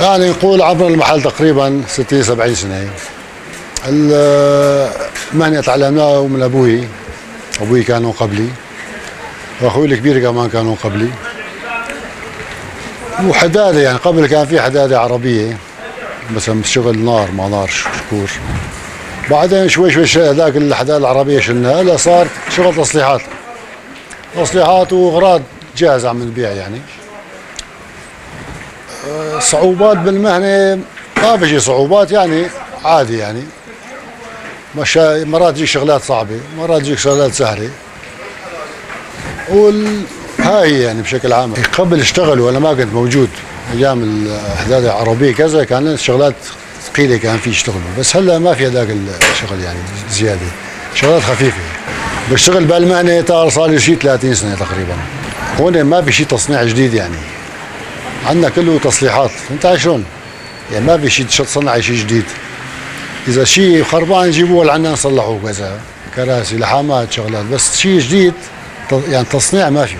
يعني نقول عبر المحل تقريبا 60 70 سنة. المهنة تعلمناها من أبوي. أبوي كانوا قبلي، وأخوي الكبير كمان كانوا قبلي. وحدادة يعني قبل كان في حدادة عربية مثلا شغل نار ما نار شكور. بعدين شوي شوي هذاك الحدادة العربية شلناها، هلا صار شغل تصليحات وأغراض جاهزة عم نبيع يعني. صعوبات بالمهنة ما في شي صعوبات يعني، عادي يعني. مرات تجيك شغلات صعبة، مرات تجيك شغلات سهلة. هاي يعني بشكل عام. قبل اشتغلوا، أنا ما كنت موجود أيام الأحداث العربية كذا، كانت شغلات ثقيلة كان في يشتغلوا، بس هلا ما في هذاك الشغل يعني زيادة، شغلات خفيفة. بشتغل بهالمهنة صار لي شي 30 سنة تقريبا. هون ما في شي تصنيع جديد يعني، عندنا كله تصليحات. انت شلون؟ يعني ما في شي تصنع شي جديد. إذا شي خربان يجيبوه لعنا نصلحوه كذا، كراسي لحامات شغلات، بس شي جديد يعني تصنيع ما فيه.